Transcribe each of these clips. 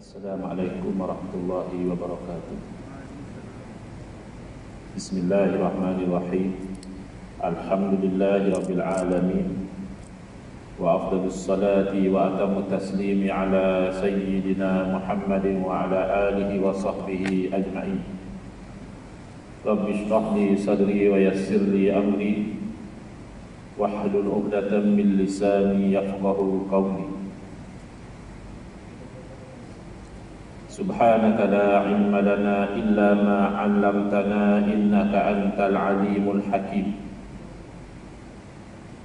Assalamualaikum warahmatullahi wabarakatuh. Bismillahirrahmanirrahim. Alhamdulillahi rabbil alamin. Wa afdalus salati wa atammu taslimi ala sayyidina Muhammadin wa ala alihi wa sahbihi ajma'in. Rabbi shrah li sadri wa yassir li amri wahlul 'uqdatam min lisani yafqahu qawli. Subhanaka la ilma lana illa ma 'allamtana innaka antal alimul hakim.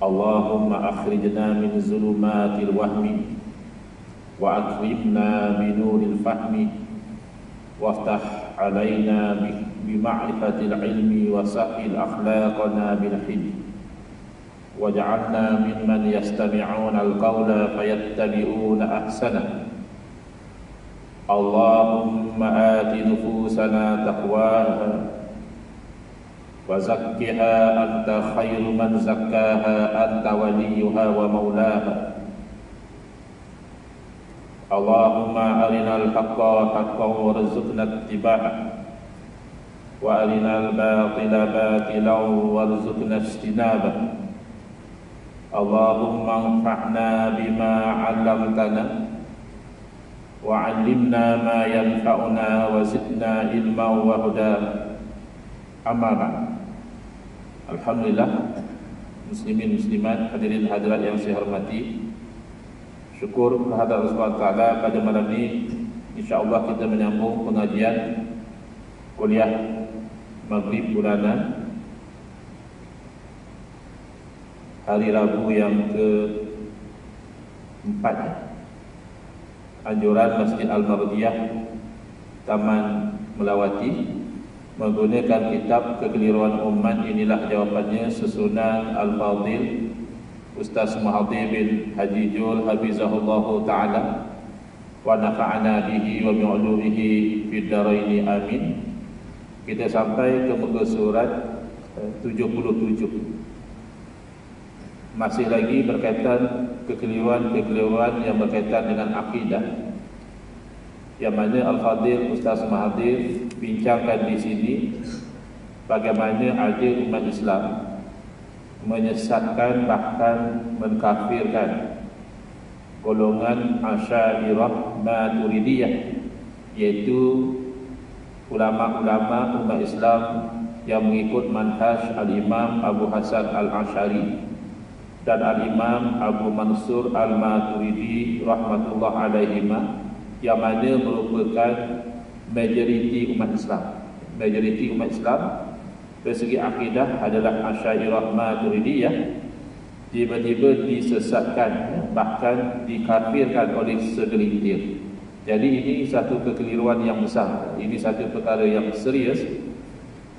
Allahumma akhrijna min zulumatil wahmi wa akrimna bi nuril fahmi waftah 'alaina bi ma'rifatil ilmi wa sahhil akhlaqana bil hilmi waj'alna mimman yastami'una al-qawla fayattabi'una ahsana. Allahumma ati nufusana taqwaha wa zakkiha anta khairu man zakkaha anta waliyuha wa maulaha. Allahumma arinal haqqa haqqan warzuqna ittiba'ah wa arinal batila batilan warzuqna ijtinabah. Allahumma anfa'na bima 'allamtana wa 'allimna ma yanfa'una wa zidna ilman wa huda. Amma ba'd. Alhamdulillah, muslimin muslimat, hadirin hadirat yang saya hormati, syukur kehadirat Allah Subhanahu wa taala pada malam ini insyaallah kita menyambung pengajian kuliah Maghrib bulanan hari Rabu yang ke-4, anjuran Masjid Al-Mardiyah Taman Melawati, menggunakan kitab Kekeliruan Umat. Inilah jawapannya, susunan Al-Fadhil Ustaz Muhadhir bin Haji Jul Hafizahullah Ta'ala wa nafa'ana bihi wa bi'ulumihi fid dharaini amin. Kita sampai ke muka surat 77. Masih lagi berkaitan kekeliruan yang berkaitan dengan akidah, yang mana Al-Fadhil Ustaz Mahathir bincangkan di sini bagaimana ada umat Islam menyesatkan bahkan mengkafirkan golongan Asy'ariyah Maturidiyah, iaitu ulama-ulama umat Islam yang mengikut manhaj Al-Imam Abu Hasan Al-Asy'ari dan Al-Imam Abu Mansur Al-Maturidi rahmatullah alaihima, yang mana merupakan majoriti umat Islam. Majoriti umat Islam dari segi akidah adalah Asy'ariyah Maturidiyah, tiba-tiba disesatkan bahkan dikafirkan oleh segelintir. Jadi ini satu kekeliruan yang besar, ini satu perkara yang serius.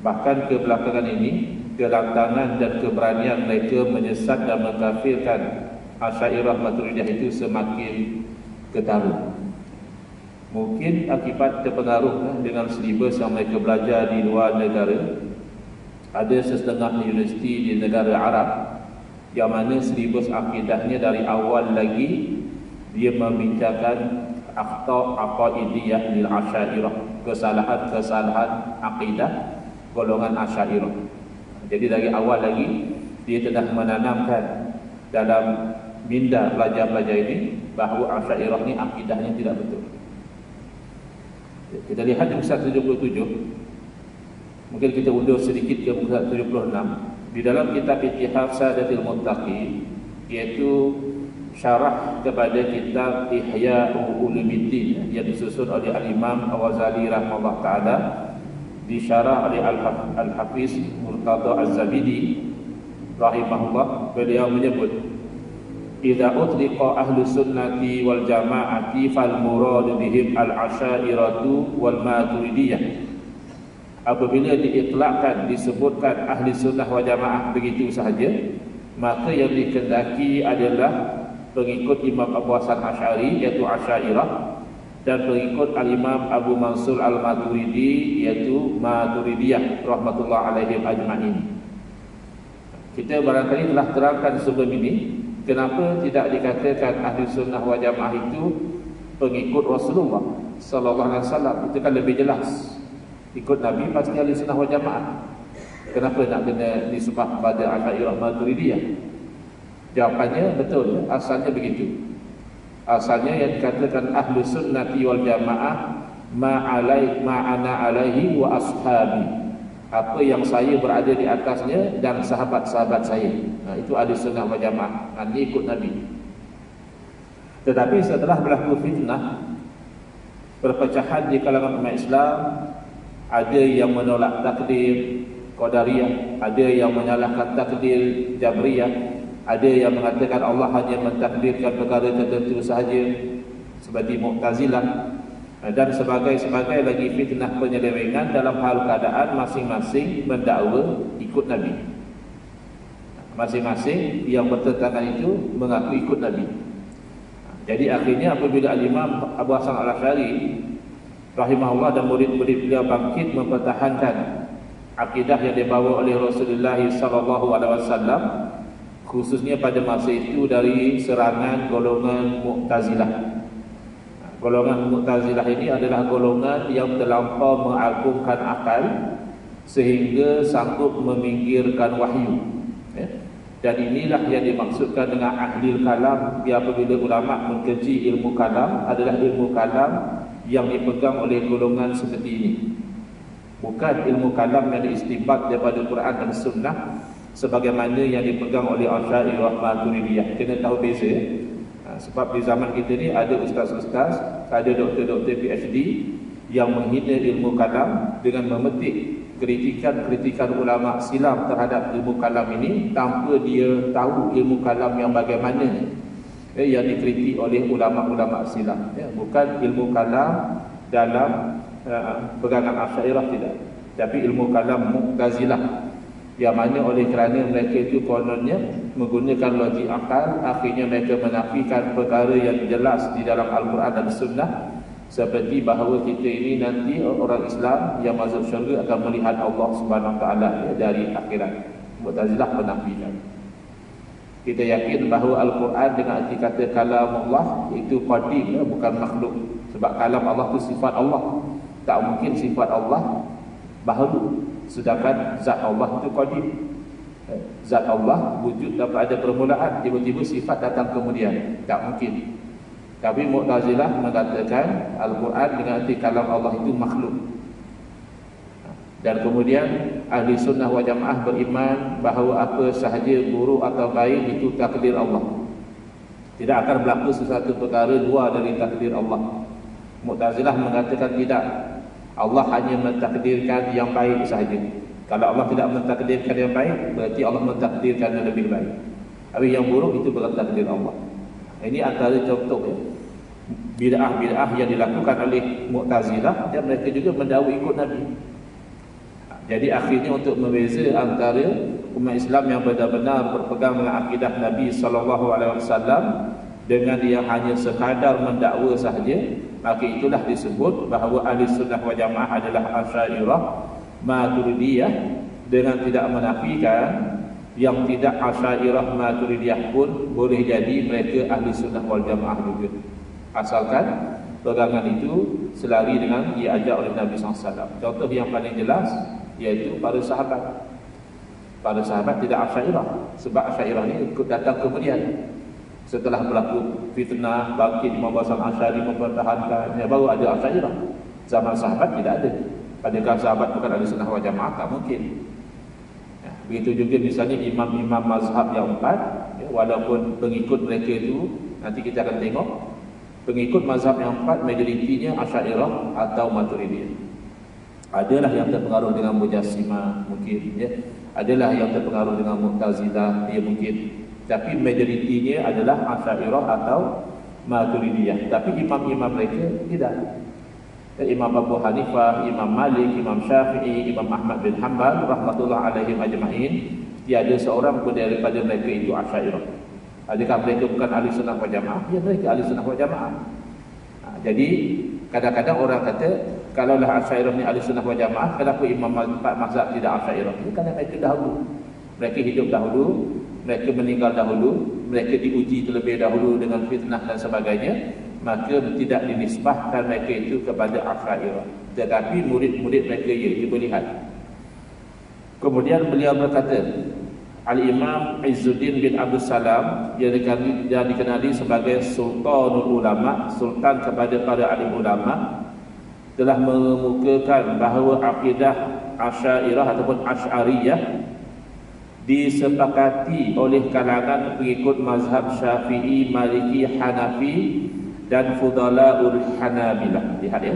Bahkan kebelakangan ini kelantangan dan keberanian mereka menyesat dan mengkafirkan Asy'ariyah Maturidiyah itu semakin ketara. Mungkin akibat terpengaruh dengan silibus yang mereka belajar di luar negara. Ada setengah universiti di negara Arab yang mana silibus akidahnya dari awal lagi dia membincangkan akhta' aqaidiyah lil Asy'ariyah, kesalahan-kesalahan akidah golongan Asy'ariyah. Jadi dari awal lagi dia telah menanamkan dalam minda pelajar-pelajar ini bahawa Asy'ariyah ni akidahnya tidak betul. Kita lihat di muka 77. Mungkin kita undur sedikit ke muka 76. Di dalam kitab Ittihaf Sadatil Muttaqin, iaitu syarah kepada kitab Ihya Ulumuddin yang disusun oleh Al-Imam Al-Ghazali rahimahullah taala, disyarah oleh Al-Hafiz Murtada Az-Zabidi rahimahullah. Beliau menyebut, idza utliqa ahlu sunnati wal jama'ati fal murad bihim al-asy'ariyatu wal maturidiyah. Apabila diitlakkan, disebutkan ahli sunnah wal jamaah begitu sahaja, maka yang dikehendaki adalah pengikut Imam Abu Hasan Asy'ari iaitu Asy'ariyah, dan pengikut Al-Imam Abu Mansur Al-Maturidi iaitu Maturidiyah rahmatullah alaihim ajma'in. Kita barangkali telah terangkan sebelum ini kenapa tidak dikatakan ahli sunnah wal jamaah itu pengikut Rasulullah sallallahu alaihi wasallam, itu kan lebih jelas. Ikut Nabi pasti ahli sunnah wal jamaah. Kenapa nak kena nisbah pada Asy'ariyah Maturidiyah? Jawapannya betul, asalnya begitu. Asalnya yang dikatakan ahli sunnati wal jamaah ma'ana alaihi wa ashabi, apa yang saya berada di atasnya dan sahabat-sahabat saya. Itu ahli sunnah wal jamaah, ini ikut Nabi. Tetapi setelah berlaku fitnah, perpecahan di kalangan umat Islam, ada yang menolak takdir Qadariyah, ada yang menyalahkan takdir Jabriyah, ada yang mengatakan Allah hanya mentakdirkan perkara tertentu sahaja seperti Mu'tazilah, dan sebagai lagi fitnah penyelewengan dalam hal keadaan masing-masing mendakwa ikut Nabi. Masing-masing yang bertentangan itu mengaku ikut Nabi. Jadi akhirnya apabila Al-Imam Abu Hasan Al-Asy'ari rahimahullah dan murid-murid beliau bangkit mempertahankan akidah yang dibawa oleh Rasulullah sallallahu alaihi wasallam, khususnya pada masa itu dari serangan golongan Mu'tazilah. Golongan Mu'tazilah ini adalah golongan yang terlampau mengagungkan akal sehingga sanggup meminggirkan wahyu. Dan inilah yang dimaksudkan dengan ahli kalam. Apabila ulama mengkaji ilmu kalam, adalah ilmu kalam yang dipegang oleh golongan seperti ini, bukan ilmu kalam yang diistinbat daripada Quran dan Sunnah sebagaimana yang dipegang oleh Asy'ariyah Maturidiyah. Kena tahu beza. Sebab di zaman kita ni ada ustaz-ustaz, ada doktor-doktor PhD yang menghina ilmu kalam dengan memetik kritikan-kritikan ulama silam terhadap ilmu kalam ini tanpa dia tahu ilmu kalam yang bagaimana yang dikritik oleh ulama-ulama silam. Bukan ilmu kalam dalam pegangan Asy'ariyah, tidak, tapi ilmu kalam Mu'tazilah, yang mana oleh kerana mereka itu kononnya menggunakan logik akal, akhirnya mereka menafikan perkara yang jelas di dalam Al-Quran dan Sunnah, seperti bahawa kita ini nanti orang Islam yang masuk syurga akan melihat Allah Subhanahu Wa Taala dari akhirat. Mu'tazilah menafikan. Kita yakin bahawa Al-Quran dengan arti kata kalam Allah itu qadim, bukan makhluk. Sebab kalam Allah itu sifat Allah, tak mungkin sifat Allah baharu, sedangkan zat Allah itu qadim. Zat Allah wujud dan ada permulaan, tiba-tiba sifat datang kemudian, tak mungkin. Tapi Mu'tazilah mengatakan Al-Quran dengan arti kalam Allah itu makhluk. Dan kemudian ahli sunnah wal jamaah beriman bahawa apa sahaja buruk atau baik itu takdir Allah. Tidak akan berlaku sesuatu perkara luar dari takdir Allah. Mu'tazilah mengatakan tidak, Allah hanya mentakdirkan yang baik sahaja. Kalau Allah tidak mentakdirkan yang baik, berarti Allah mentakdirkan yang lebih baik. Tapi yang buruk itu bukan takdir Allah. Ini antara contoh bid'ah-bid'ah yang dilakukan oleh Mu'tazilah, dan mereka juga mendakwa ikut Nabi. Jadi akhirnya untuk membeza antara umat Islam yang benar-benar berpegang dengan akidah Nabi sallallahu alaihi wasallam dengan yang hanya sekadar mendakwa sahaja, maka itulah disebut bahawa ahli sunnah wal jamaah adalah Asy'ariyah Maturidiyah, dengan tidak menafikan yang tidak Asy'ariyah Maturidiyah pun boleh jadi mereka ahli sunnah wal jamaah juga, asalkan pegangan itu selari dengan diajar oleh Nabi SAW. Contoh yang paling jelas iaitu para sahabat. Para sahabat tidak Asy'ariyah, sebab Asy'ariyah ini datang kemudian setelah berlaku fitnah, bangkit Imam Hasan Asy'ari mempertahankan, baru ada Asy'ariyah. Zaman sahabat tidak ada. Adakah sahabat bukan ahli sunnah wal jamaah? Tak mungkin. Begitu juga misalnya imam-imam mazhab yang empat, walaupun pengikut mereka itu nanti kita akan tengok, pengikut mazhab yang empat majoritinya Asy'ariyah atau Maturidiyah. Adalah yang terpengaruh dengan Mujassimah mungkin, adalah yang terpengaruh dengan Mu'tazilah mungkin, tapi majoritinya adalah Asy'ariyah atau Maturidiyah. Tapi imam-imam mereka tidak. Imam Abu Hanifah, Imam Malik, Imam Syafi'i, Imam Ahmad bin Hanbal rahmatullah alaihim ajma'in, tiada seorang pun daripada mereka itu Asy'ariyah. Adakah mereka bukan ahli sunnah wal jamaah? Ya, mereka ahli sunnah wal jamaah. Jadi kadang-kadang orang kata, kalaulah Asy'ariyah ni ahli sunnah wal jamaah, kenapa imam empat mazhab tidak Asy'ariyah? Ini kerana mereka dahulu, mereka hidup dahulu, mereka meninggal dahulu, mereka diuji terlebih dahulu dengan fitnah dan sebagainya, maka tidak dinisbahkan mereka itu kepada Asy'ariyah, tetapi murid-murid mereka itu melihat. Kemudian beliau berkata, Al-Imam Izzuddin bin Abdul Salam yang dikenali sebagai Sultanul Ulama, sultan kepada para alim ulama, telah mengemukakan bahawa akidah Asy'ariyah ataupun Asy'ariyah disepakati oleh kalangan pengikut mazhab Syafi'i, Maliki, Hanafi dan Fudala'ul Hanabilah. Lihat ya,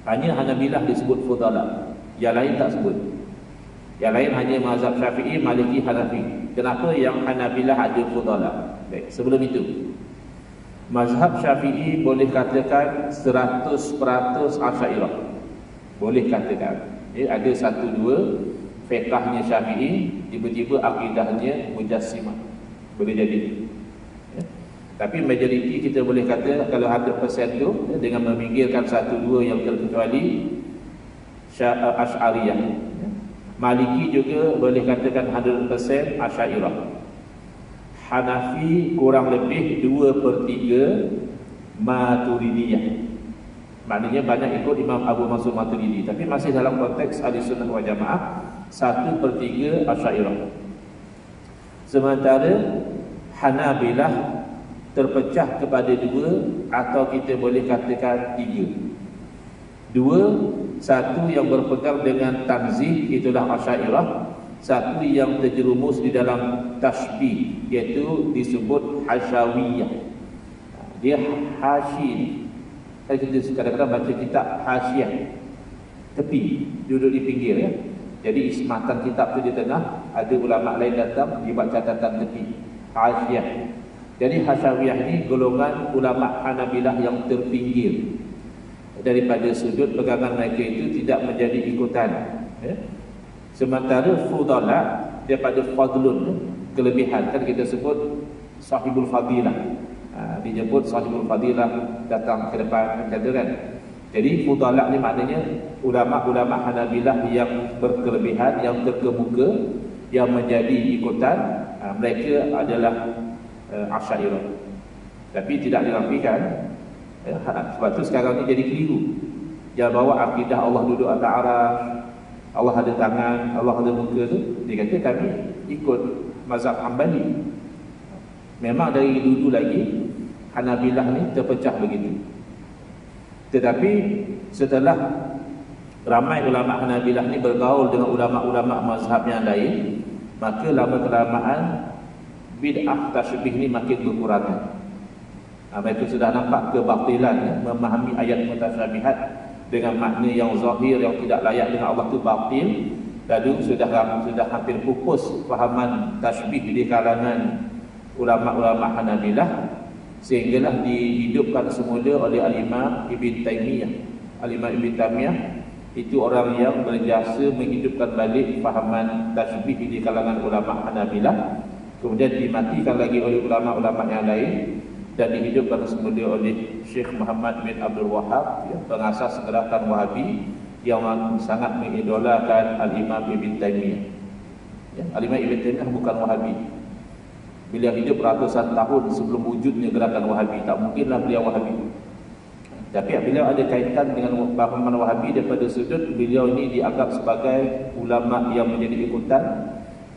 hanya Hanabilah disebut Fudala, yang lain tak sebut. Yang lain hanya mazhab Syafi'i, Maliki, Hanafi. Kenapa yang Hanabilah ada Fudala? Baik, sebelum itu, mazhab Syafi'i boleh katakan 100% Asy'ariyah. Boleh katakan. Ada satu dua fiqhnya Syafi'i, tiba-tiba akidahnya Mujassimah. Boleh jadi. Tapi majoriti kita boleh kata kalau 100% tu dengan meminggirkan satu dua yang terkecuali Asy'ariyah. Maliki juga boleh katakan 100% Asy'ariyah. Hanafi kurang lebih 2/3 Maturidiyah. Maknanya banyak ikut Imam Abu Mansur Maturidi, tapi masih dalam konteks Ahlussunnah wal Jamaah 1/3 Asy'ariyah. Sementara Hanabilah terpecah kepada dua, atau kita boleh katakan tiga. Satu yang berpegang dengan tanzih, itulah Asy'ariyah. Satu yang terjerumus di dalam tashbih, iaitu disebut Hasyawiyah. Dia hasyi. Kita kadang-kadang baca kitab hasyiah, tepi, duduk di pinggir ya. Jadi ismatan kitab tu di tengah, ada ulama lain datang dia buat catatan tepi, hasyiah. Jadi Hasyawiyah ni golongan ulama Hanabilah yang terpinggir daripada sudut pegangan mereka itu, tidak menjadi ikutan ya. Sementara Fudala daripada fadlun, kelebihan, kan kita sebut sahibul fadilah. Dijemput sahibul fadilah datang ke depan macam tu kan. Jadi Fudala ni maknanya ulama-ulama Hanabilah yang berkelebihan, yang terkemuka, yang menjadi ikutan, mereka adalah Asy'ariyah. Tapi tidak dirafikan. Sebab tu sekarang ni jadi keliru. Dia bawa akidah Allah duduk atas arasy, Allah ada tangan, Allah ada muka tu. Dia kata kami ikut mazhab Hambali. Memang dari dulu lagi Hanabilah ni terpecah begitu. Tetapi setelah ramai ulama Hanabilah ni bergaul dengan ulama-ulama mazhab yang lain, maka lama-kelamaan bid'ah tasybih ni makin berkurangan. Mereka sudah nampak kebatilan memahami ayat mutasyabihat dengan makna yang zahir, yang tidak layak dengan Allah tu batil. Lalu sudah hampir pupus fahaman tasybih di kalangan ulama-ulama Hanabilah, sehinggalah dihidupkan semula oleh Al-Imam Ibn Taymiyah. Al-Imam Ibn Taymiyah itu orang yang berjasa menghidupkan balik fahaman tasybih di kalangan ulama Hanabilah. Kemudian dimatikan lagi oleh ulama-ulama yang lain dan dihidupkan semula oleh Syekh Muhammad bin Abdul Wahhab, ya, pengasas gerakan Wahabi yang sangat mengidolakan Al-Imam Ibn Taymiyah. Ya, Al-Imam Ibn Taymiyah bukan Wahabi. Beliau hidup ratusan tahun sebelum wujudnya gerakan Wahabi. Tak mungkinlah beliau Wahabi. Tapi beliau ada kaitan dengan pahaman Wahabi daripada sudut beliau ini dianggap sebagai ulama yang menjadi ikutan,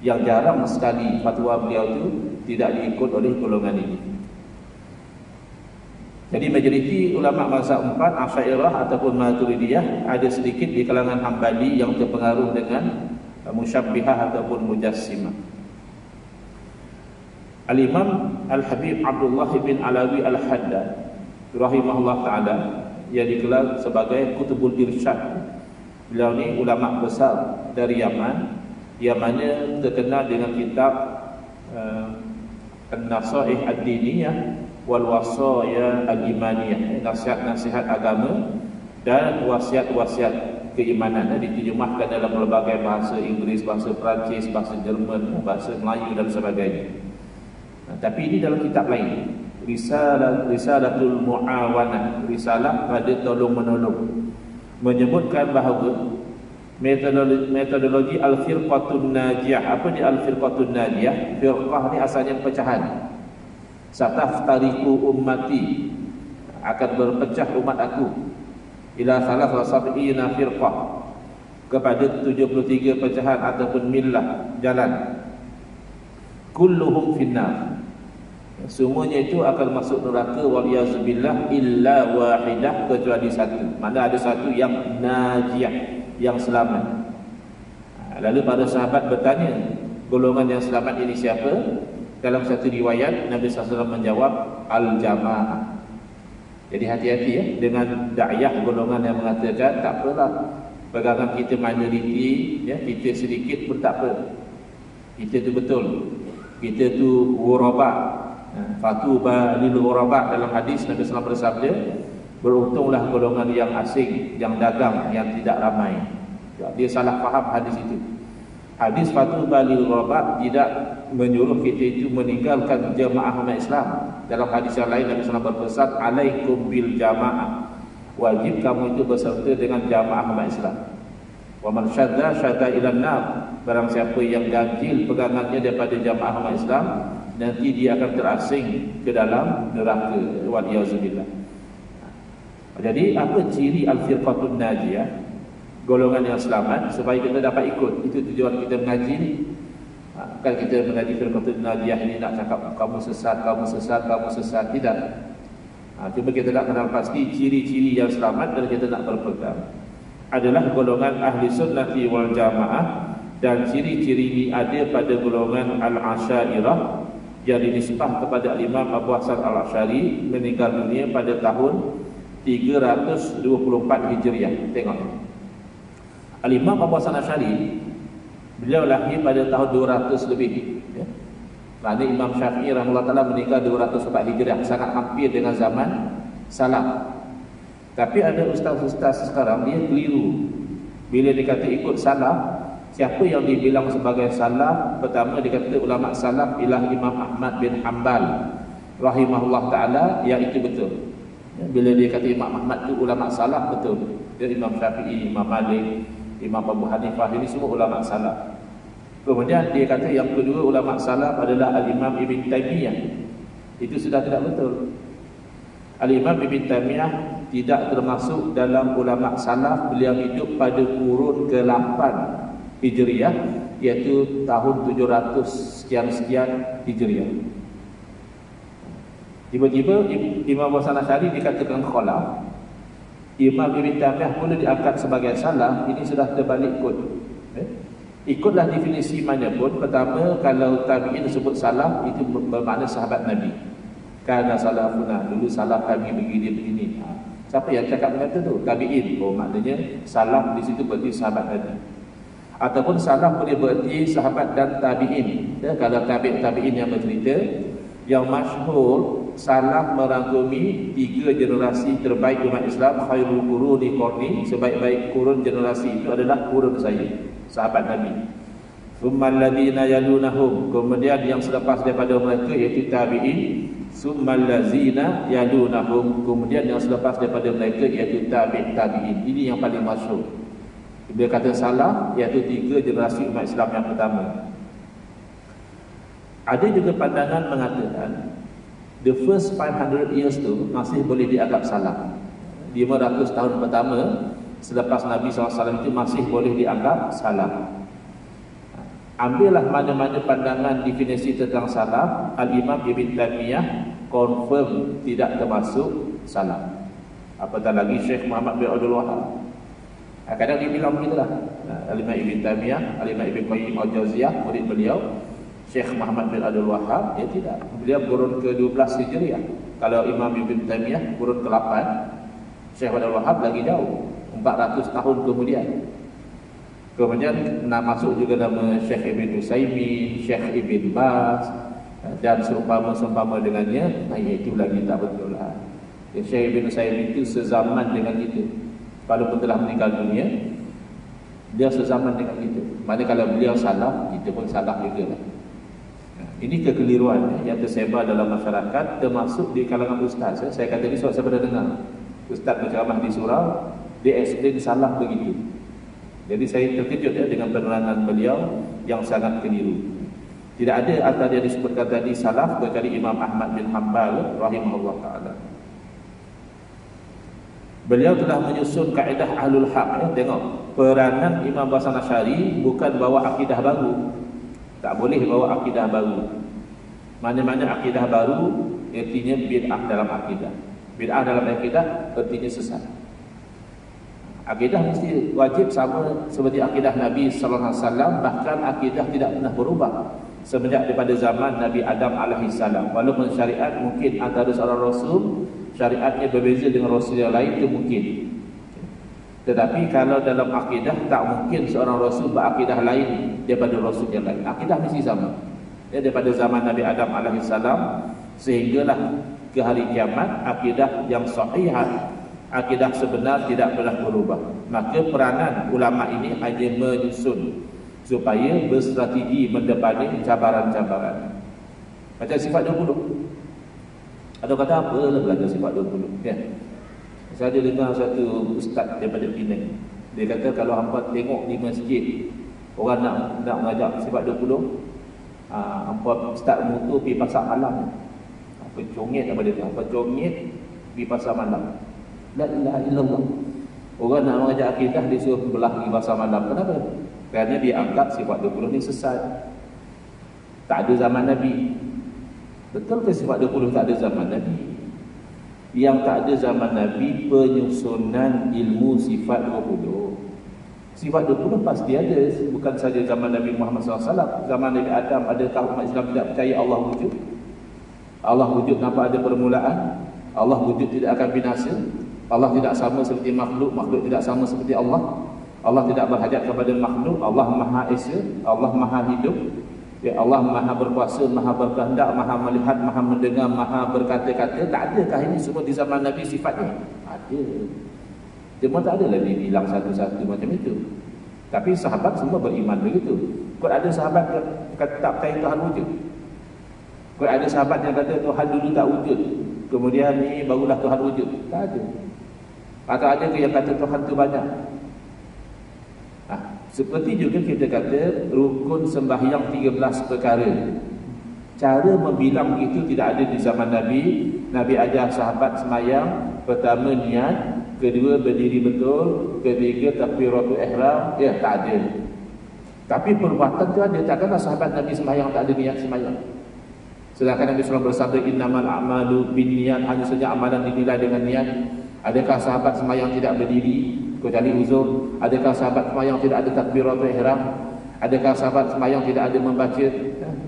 yang jarang sekali fatwa beliau itu tidak diikut oleh golongan ini. Jadi majoriti ulama mazhab 4 Asy'ariyah ataupun Maturidiyah, ada sedikit di kalangan Hambali yang terpengaruh dengan Musyabbihah ataupun Mujassimah. Al-Imam Al-Habib Abdullah bin Alawi Al-Haddad rahimahullah ta'ala, yang digelar sebagai Kutubul Irsyad. Beliau ni ulama besar dari Yaman, yang mana terkenal dengan kitab An-Nasaih Ad-Diniyah wal Wasaya Al-Imaniyah, nasihat-nasihat agama dan wasiat-wasiat keimanan, diterjemahkan dalam berbagai bahasa Inggeris, bahasa Perancis, bahasa Jerman, bahasa Melayu dan sebagainya. Tapi ini dalam kitab lain, Risalatul Mu'awanah, risalah pada tolong-menolong, menyebutkan bahawa metodologi Al-Firqatun Najiyah. Apa dia Al-Firqatun Najiyah? Firqah ni asalnya pecahan. Sataftariku ummati akan berpecah umat aku ila salah sab'ina firqah, kepada 73 pecahan ataupun millah jalan, kulluhum finnar, semuanya itu akan masuk neraka waliyazubillah illa wahidah, kecuali satu. Mana ada satu yang najiyah, yang selamat. Lalu para sahabat bertanya, golongan yang selamat ini siapa? Dalam satu riwayat Nabi SAW menjawab, al-jamaah. Jadi hati-hati ya dengan da'yah golongan yang mengatakan tak apalah, pegangan kita minoriti ya, kita sedikit pun tak apa, kita tu betul, kita tu ghuraba. Fatuba lil ghuraba, dalam hadis Nabi SAW bersabda, beruntunglah golongan yang asing, yang dagang, yang tidak ramai. Dia salah faham hadis itu. Hadis fatuba lil ghuraba tidak menyuruh kita itu meninggalkan jemaah umat Islam. Dalam hadis yang lain Nabi SAW berpesan, alaikum bil jamaah, wajib kamu itu berserta dengan jamaah umat Islam. Wa man syadda syadda ilan nar, barang siapa yang ganjil pegangannya daripada jamaah umat Islam, nanti dia akan terasing ke dalam neraka, waliyazubillah. Jadi apa ciri al-firqatun najiyah, golongan yang selamat, supaya kita dapat ikut? Itu tujuan kita mengaji ni. Kan kita mengaji firqatun najiyah ini nak cakap kamu sesat, kamu sesat, kamu sesat, tidak. Cuma kita nak kenal pasti ciri-ciri yang selamat dan kita nak berpegang adalah golongan ahli sunnati wal jamaah, dan ciri-ciri ini ada pada golongan al-asyairah yang dinisbah kepada Imam Abu Hasan al-Asy'ari, meninggal dunia pada tahun 324 Hijriah. Tengok, Al-Imam Abu Hasan al-Asy'ari, beliau lahir pada tahun 200 lebih ya. Kerana Imam Syafi'i rahimahullah ta'ala meninggal 204 Hijriah, sangat hampir dengan zaman salaf. Tapi ada ustaz-ustaz sekarang dia keliru. Bila dia kata ikut salaf, siapa yang dibilang sebagai salaf? Pertama dia kata ulama salaf ialah Imam Ahmad bin Hanbal rahimahullah ta'ala, yang itu betul. Bila dia kata Imam Ahmad itu ulama salaf, betul. Dia Imam Syafi'i, Imam Malik, Imam Abu Hanifah, ini semua ulama salaf. Kemudian dia kata yang kedua ulama salaf adalah Al-Imam Ibn Taymiyah. Itu sudah tidak betul. Al-Imam Ibn Taymiyah tidak termasuk dalam ulama salaf. Beliau hidup pada kurun ke-8 Hijriah, iaitu tahun 700 sekian-sekian Hijriah. Tiba-tiba Imam Abu Hasan al-Asy'ari dikatakan khalaf, Imam Ibn Taymiyah pun diangkat sebagai salaf. Ini sudah terbalik kot. Ikutlah definisi mana pun. Pertama, kalau tabi'in sebut salaf, itu bermakna sahabat Nabi. Kana salafuna, dulu salaf kami begini. Siapa yang cakap benda tu? Tabi'in. Oh, maknanya salaf di situ berarti sahabat Nabi. Ataupun salaf boleh berarti sahabat dan tabi'in ya, kalau tabi'in yang bercerita. Yang masyhur, salaf merangkumi 3 generasi terbaik umat Islam. Khairul quruni qarni, sebaik-baik kurun generasi itu adalah kurun saya, sahabat Nabi. Tsummal ladzina yalunahum, kemudian yang selepas daripada mereka iaitu tabi'in. Tsummal ladzina yalunahum, kemudian yang selepas daripada mereka iaitu tabi'in. Ini yang paling masyhur. Dia kata salaf iaitu 3 generasi umat Islam yang pertama. Ada juga pandangan mengatakan the first 500 years tu masih boleh dianggap salaf. 500 tahun pertama selepas Nabi SAW itu masih boleh dianggap salaf. Ambillah mana-mana pandangan definisi tentang salaf, Al-Imam Ibn Taymiyah confirm tidak termasuk salaf. Apatah lagi Syekh Muhammad bin Abdul Wahab. Kadang dia bilang begitulah. Al-Imam Ibn Taymiyah, Al-Imam Ibn Qayyim al-Jauziyah, murid beliau Syekh Muhammad bin Abdul Wahab, dia tidak. Beliau kurun ke-12 Hijriah. Kalau Imam Ibn Taymiyah kurun ke-8, Syekh Abdul Wahab lagi jauh, 400 tahun kemudian. Kemudian masuk juga nama Syekh Ibn Utsaimin, Syekh Ibn Baz, dan seumpama-seumpama dengannya. Itu lagi tak betul lah. Syekh Ibn Utsaimin itu sezaman dengan kita. Walaupun telah meninggal dunia, dia sezaman dengan kita. Mana kalau beliau salah, kita pun salah juga lah. Ini kekeliruan yang tersebar dalam masyarakat, termasuk di kalangan ustaz. Saya kata ini sebab saya pernah dengar ustaz berceramah di surau, dia explain salah begitu. Jadi saya terkejut dengan penerangan beliau yang sangat keliru. Tidak ada antara yang disebutkan tadi salaf kecuali Imam Ahmad bin Hanbal rahimahullah ta'ala. Beliau telah menyusun kaedah ahlul haq. Tengok, peranan Imam Hasan Asy'ari bukan bawa akidah baru. Tak boleh bawa akidah baru. Mana-mana akidah baru artinya bid'ah dalam akidah. Bid'ah dalam akidah artinya sesat. Akidah mesti wajib sama seperti akidah Nabi sallallahu alaihi wasallam, bahkan akidah tidak pernah berubah semenjak daripada zaman Nabi Adam alaihi salam. Walaupun syariat mungkin antara seorang rasul syariatnya berbeza dengan rasul yang lain, itu mungkin. Tetapi kalau dalam akidah tak mungkin seorang rasul berakidah lain daripada rasul yang lain. Akidah mesti sama. Daripada zaman Nabi Adam alaihi salam sehinggalah ke hari kiamat, akidah yang sahihah, akidah sebenar tidak pernah berubah. Maka peranan ulama ini hanya menyusun supaya berstrategi mendepani cabaran-cabaran. Macam sifat 20. Ada kata apa lah belajar sifat 20 ya. Saya ada dengar satu ustaz daripada Penang. Dia kata kalau hampa tengok di masjid orang nak mengajak sifat 20, hampa start motor pergi pasar malam. Hampa congit apa dia? Hampa congit pergi pasar malam. La ilaha illallah. Orang nak mengajak akidah dia suruh belah pergi pasar malam. Kenapa? Kerana dia anggap sifat 20 ni sesat. Tak ada zaman Nabi. Betul ke sifat 20 tak ada zaman Nabi? Yang tak ada zaman Nabi penyusunan ilmu sifat 20. Sifat 20 pasti ada. Bukan saja zaman Nabi Muhammad SAW. Zaman Nabi Adam, adakah umat Islam tidak percaya Allah wujud? Allah wujud tanpa ada permulaan. Allah wujud tidak akan binasa. Allah tidak sama seperti makhluk, makhluk tidak sama seperti Allah. Allah tidak berhajat kepada makhluk. Allah Maha Esa, Allah Maha Hidup. Ya, Allah Maha berkuasa, Maha berkehendak, Maha melihat, Maha mendengar, Maha berkata-kata. Tak adakah ini semua di zaman Nabi sifatnya? Ada. Cuma tak adalah dibilang satu-satu macam itu. Tapi sahabat semua beriman begitu. Kau ada sahabat yang kata tak percaya Tuhan wujud. Kau ada sahabat yang kata Tuhan dulu tak wujud, kemudian ni barulah Tuhan wujud. Tak ada. Atau ada ke yang kata Tuhan tu banyak? Seperti juga kita kata rukun sembahyang 13 perkara. Cara membilang itu tidak ada di zaman Nabi. Nabi ajar sahabat sembahyang, pertama niat, kedua berdiri betul, ketiga takbiratul ihram. Ya, tak ada. Tapi perbuatan tu ada. Takkanlah sahabat Nabi sembahyang tak ada niat sembahyang. Sedangkan Nabi SAW bersabda innamal a'malu binniyat, hanya saja amalan dinilai dengan niat. Adakah sahabat sembahyang tidak berdiri kecuali uzur? Adakah sahabat sembahyang tidak ada takbiratul ihram? Adakah sahabat sembahyang tidak ada membaca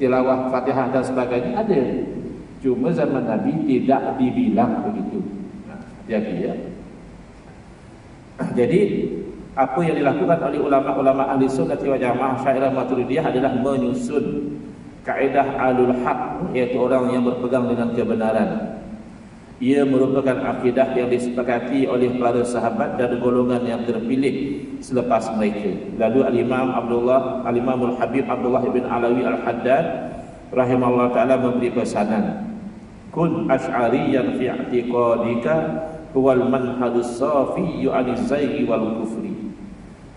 tilawah Fatihah dan sebagainya? Ada. Cuma zaman Nabi tidak dibilang begitu. Hati-hati ya. Jadi apa yang dilakukan oleh ulama-ulama ahli sunnah wal jamaah Asy'ariyah Maturidiyah adalah menyusun kaedah alul haq, iaitu orang yang berpegang dengan kebenaran. Ia merupakan akidah yang disepakati oleh para sahabat dan golongan yang terpilih selepas mereka. Lalu Al-Imamul Habib Abdullah bin Alawi Al-Haddad rahimahullah ta'ala memberi pesanan, kun asy'ariyan fi i'tiqadika huwal manhadus safiyyu anil zayghi wal kufri.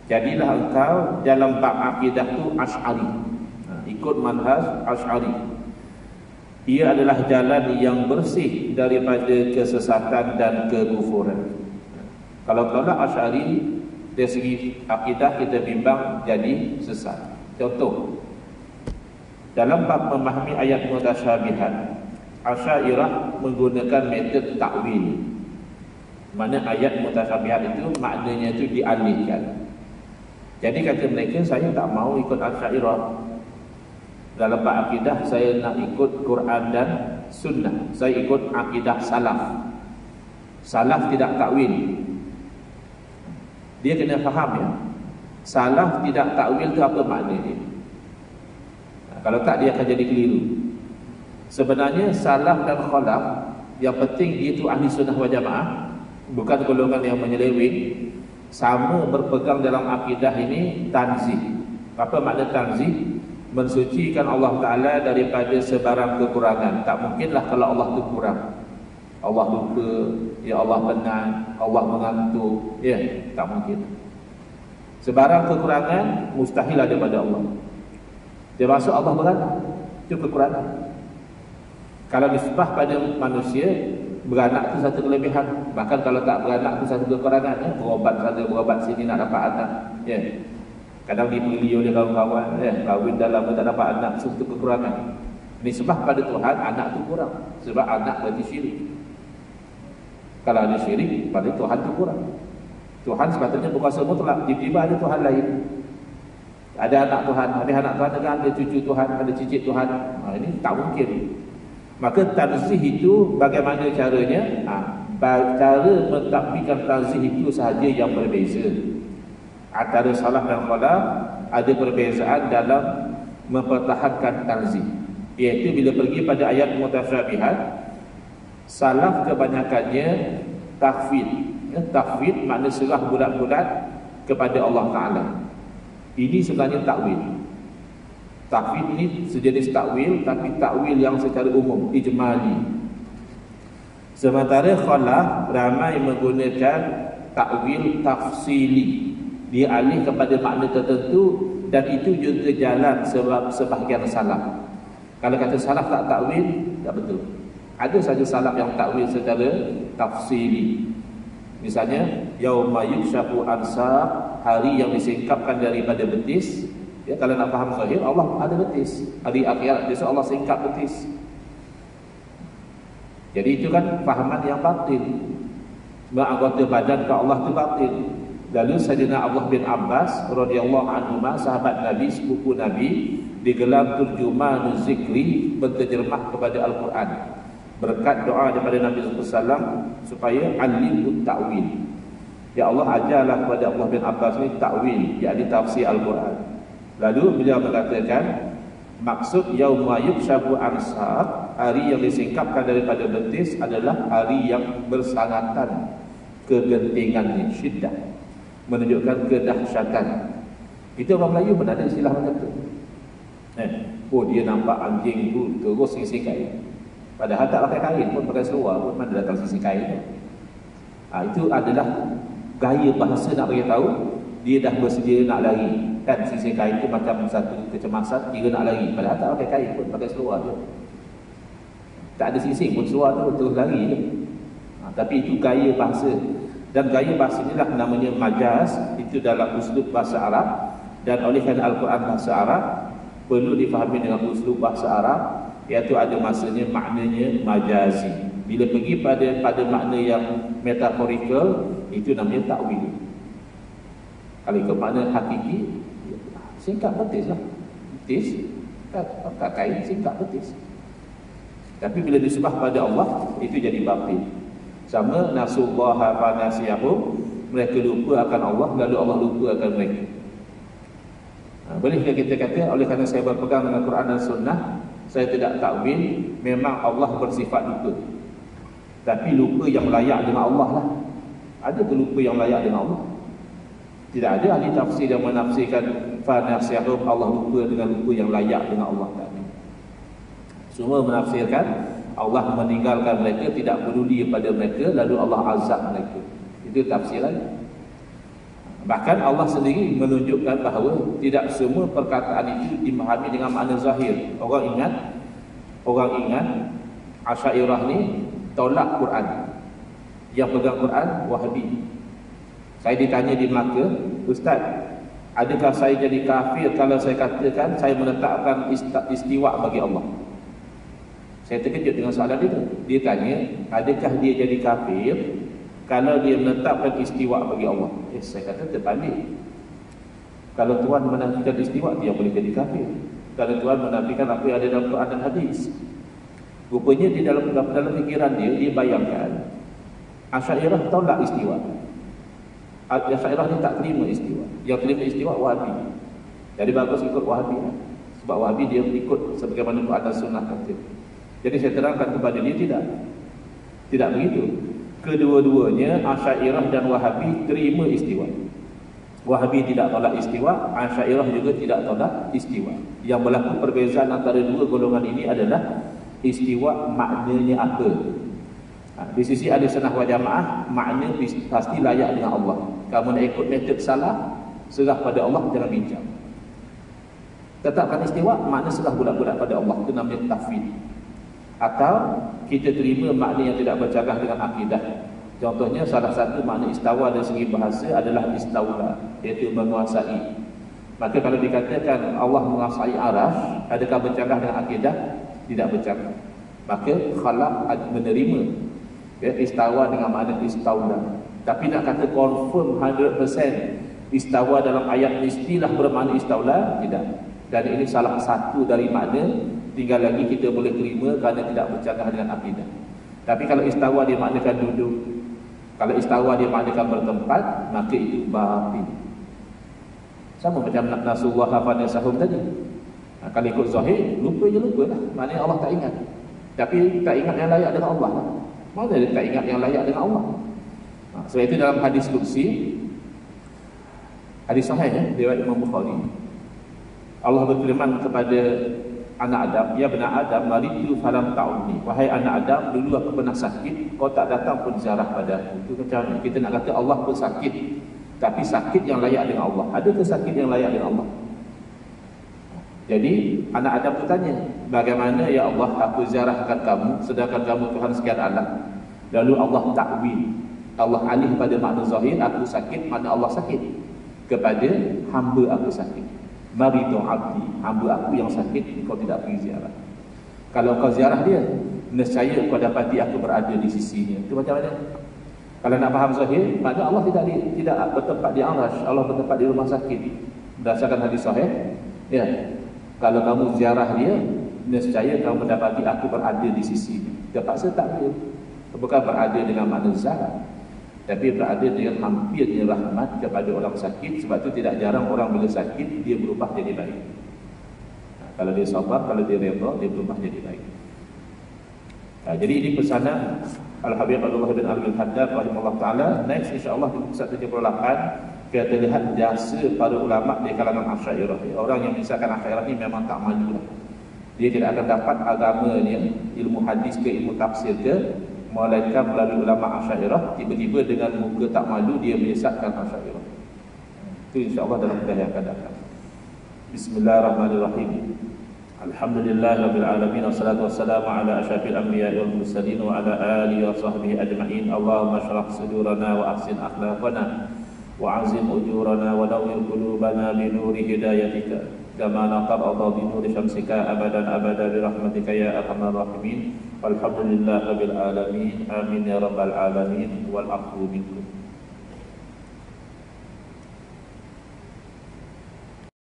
Jadilah engkau dalam bab akidah tu asy'ari. Ikut manhaj asy'ari. Ia adalah jalan yang bersih daripada kesesatan dan kekufuran. Kalau tolak asy'ari dari segi akidah kita bimbang jadi sesat. Contoh, dalam bab memahami ayat mutasyabihat, Asy'ariyah menggunakan metode takwil. Mana ayat mutasyabihat itu maknanya itu dialihkan. Jadi kata mereka, saya tak mau ikut Asy'ariyah. Dalam bab akidah saya nak ikut Quran dan Sunnah. Saya ikut akidah salaf. Salaf tidak takwil. Dia kena faham ya. Salaf tidak takwil itu apa makna dia? Kalau tak dia akan jadi keliru. Sebenarnya salaf dan khalaf yang penting dia itu ahli sunnah wal jamaah, bukan golongan yang menyeleweng. Sama berpegang dalam akidah ini tanzih. Apa makna tanzih? Mensucikan Allah Ta'ala daripada sebarang kekurangan. Tak mungkinlah kalau Allah itu kurang. Allah lupa, ya Allah penat, Allah mengantuk. Ya, tak mungkin. Sebarang kekurangan mustahil ada pada Allah. Dia masuk Allah berat, itu kekurangan. Kalau nisbah pada manusia, beranak tu satu kelebihan. Bahkan kalau tak beranak tu satu kekurangan, ya. Berobat sana, berobat sini nak dapat anak, ya. Kadang dibeli oleh kawan-kawan, ya. Kahwin dah lama tak dapat anak, satu kekurangan. Nisbah pada Tuhan, anak tu kurang. Sebab anak berarti syirik. Kalau ada syirik, pada Tuhan tu kurang. Tuhan sepatutnya berkuasa mutlak. Tiba-tiba ada Tuhan lain. Ada anak Tuhan, ada anak Tuhan, ada cucu Tuhan, ada cicit Tuhan. Ini tak mungkin. Maka tanzih itu bagaimana caranya? Cara mentadbirkan tanzih itu sahaja yang berbeza. Antara salaf dan khalaf ada perbezaan dalam mempertahankan tanzih. Iaitu bila pergi pada ayat mutasyabihat, salaf kebanyakannya tahfid. Tahfid makna serah bulat-bulat kepada Allah Ta'ala. Ini sebenarnya takwil. Tahfid ini sejenis takwil, tapi takwil yang secara umum, ijmali. Sementara khalaf ramai menggunakan takwil tafsili. Dia alih kepada makna tertentu, dan itu juga jalan sebab sebahagian salaf. Kalau kata salaf tak takwil, tak betul. Ada saja salaf yang takwil secara tafsili. Misalnya, yauma yukshafu ansaq, hari yang disingkapkan daripada betis. Ya, kalau nak faham zahir, Allah ada betis. Hari akhirat besok Allah singkap betis. Jadi itu kan fahaman yang batil. Anggota badan ke Allah itu batil. Lalu Sayyidina Abdullah bin Abbas radhiyallahu anhu, sahabat Nabi, sepupu Nabi, digelar turjuman zikri, berterjemah kepada Al-Quran. Berkat doa daripada Nabi SAW supaya alimut ta'wil. Ya Allah, ajarlah kepada Abdullah bin Abbas ni ta'wil, yakni tafsir Al-Quran. Lalu beliau mengatakan, maksud yauma yukshafu ansaq, hari yang disingkapkan daripada betis adalah hari yang bersangatan kegentingannya, syiddah, menunjukkan kedahsyatan. Itu orang Melayu pun ada istilah macam tu. Oh, dia nampak anjing tu terus sisi kain, padahal tak pakai kain pun, pakai seluar pun, mana datang sisi kain tu. Itu adalah gaya bahasa nak bagi tahu dia dah bersedia nak lari. Kan sisi kain tu macam satu kecemasan, kira nak lari, padahal tak pakai kain pun, pakai seluar je. Tak ada sisi pun, seluar tu terus lari je. Tapi itu gaya bahasa. Dan gaya bahasa inilah namanya majaz. Itu dalam uslub bahasa Arab. Dan oleh kerana Al-Quran bahasa Arab, perlu difahami dengan uslub bahasa Arab, iaitu ada masanya maknanya majazi. Bila pergi pada makna yang metaforikal, itu namanya takwil. Kalau ikut makna hakiki, singkat betis lah. Betis, kat kain singkat betis. Tapi bila disebah pada Allah, itu jadi batil. Sama nasullaha fa nasiyahum, mereka lupa akan Allah, lalu Allah lupa akan mereka. Bolehkah kita kata, oleh kerana saya berpegang dengan Quran dan Sunnah, saya tidak takwil, memang Allah bersifat lupa. Tapi lupa yang layak dengan Allah lah. Ada ke lupa yang layak dengan Allah? Tidak ada ahli tafsir yang menafsirkan fa nasiyahum, Allah lupa dengan lupa yang layak dengan Allah. Semua menafsirkan Allah meninggalkan mereka, tidak peduli pada mereka, lalu Allah azab mereka. Itu tafsiran. Bahkan Allah sendiri menunjukkan bahawa tidak semua perkataan itu dimahami dengan makna zahir. Orang ingat Asy'ariyah ni tolak Quran. Yang pegang Quran Wahabi. Saya ditanya di Melaka, Ustaz, adakah saya jadi kafir kalau saya katakan saya menetapkan istiwa bagi Allah? Saya terkejut dengan soalan itu. Dia tanya, adakah dia jadi kafir kalau dia menetapkan istiwa bagi Allah? Saya kata terbalik. Kalau Tuhan menafikan istiwa, dia boleh jadi kafir. Kalau Tuhan menafikan apa yang ada dalam Quran dan hadis. Rupanya di dalam fikiran dia bayangkan Asy'ariyah tolak istiwa. Asy'ariyah ni tak terima istiwa. Yang terima istiwa Wahabi. Jadi bagus ikut Wahabi. Sebab Wahabi dia ikut sebagaimana Quran dan Sunnah kata. Jadi saya terangkan kepada dia, tidak begitu. Kedua-duanya Asy'ariyah dan Wahabi terima istiwa. Wahabi tidak tolak istiwa, Asy'ariyah juga tidak tolak istiwa. Yang berlaku perbezaan antara dua golongan ini adalah istiwa maknanya apa. Di sisi ahli sunnah wal jamaah, makna pasti layak dengan Allah. Kamu nak ikut metod salah, serah pada Allah, jangan bincang. Tetapkan istiwa, makna serah bulat-bulat pada Allah. Itu namanya tafwid. atau kita terima makna yang tidak bercanggah dengan akidah. Contohnya salah satu makna istawa dari segi bahasa adalah istaula, iaitu menguasai. Maka kalau dikatakan Allah menguasai arasy, adakah bercanggah dengan akidah? Tidak bercanggah. Maka khalaq menerima istawa dengan makna istaula. Tapi nak kata confirm 100% istawa dalam ayat mestilah bermakna istaula, tidak. Dan ini salah satu dari makna, tinggal lagi kita boleh terima kerana tidak bercanggah dengan akidah. Tapi kalau istawa dimaknakan duduk, kalau istawa dimaknakan bertempat, maka itu batil. Sama macam Nasrullah hafadnya sahum tadi. Kalau ikut zahir, lupa je lupa lah. Maknanya Allah tak ingat. Tapi tak ingat yang layak dengan Allah lah. Mana dia tak ingat yang layak dengan Allah? Sebab itu dalam hadis qudsi, hadis sahih riwayat Imam Bukhari, Allah berfirman kepada anak Adam, ya benar Adam, maritu falam ta'udni. Wahai anak Adam, dulu aku pernah sakit, kau tak datang pun ziarah padaku. Itu macam mana? Kita nak kata Allah pun sakit, tapi sakit yang layak dengan Allah. Adakah sakit yang layak dengan Allah? Jadi anak Adam tu tanya, bagaimana ya Allah aku ziarahkan kamu sedangkan kamu Tuhan sekian alam? Lalu Allah takwil, Allah alih pada makna zahir, aku sakit, makna Allah sakit, kepada hamba aku sakit. Maridu abdi, hamba aku yang sakit, kau tidak pergi ziarah. Kalau kau ziarah dia, nescaya kau dapati aku berada di sisinya. Itu macam mana? Kalau nak faham zahir, maka Allah tidak bertempat di arasy, Allah bertempat di rumah sakit. Berdasarkan hadis sahih, ya. Kalau kamu ziarah dia, nescaya kamu mendapati aku berada di sisinya. Terpaksa tak boleh. Bukan berada dengan makna zat, tapi berada dengan hampirnya rahmat kepada orang sakit. Sebab tu tidak jarang orang bila sakit dia berubah jadi baik. Kalau dia sabar, kalau dia redha, dia berubah jadi baik. Jadi ini pesanan Al-Habib Abdullah bin Al-Haddad rahimahullah ta'ala. Next insyaAllah di episode 78 kita lihat jasa para ulama' di kalangan Asy'ariyah. Orang yang misalkan Asy'ariyah ni memang tak malu lah. Dia tidak akan dapat agamanya, ilmu hadis ke ilmu tafsir ke, melainkan melalui ulama' Asy'ariyah. Tiba-tiba dengan muka tak malu dia menyesatkan Asy'ariyah. Itu insyaAllah dalam kuliah yang akan datang. Bismillahirrahmanirrahim. Alhamdulillahirabbil alamin, wassalatu wassalamu ala asyrafil anbiya'i wal mursalin wa ala alihi wa sahbihi ajma'in. Allahumma shrah sudurana wa ahsin akhlaqana wa azim ujurana wa nawwir qulubana bi nuri hidayatika kama naqarada bi nuri syamsika abadan abada bi rahmatika ya arhamar rahimin. Walhamdulillahirabbil alamin. Amin ya rabbal alamin wal aqwa minkum.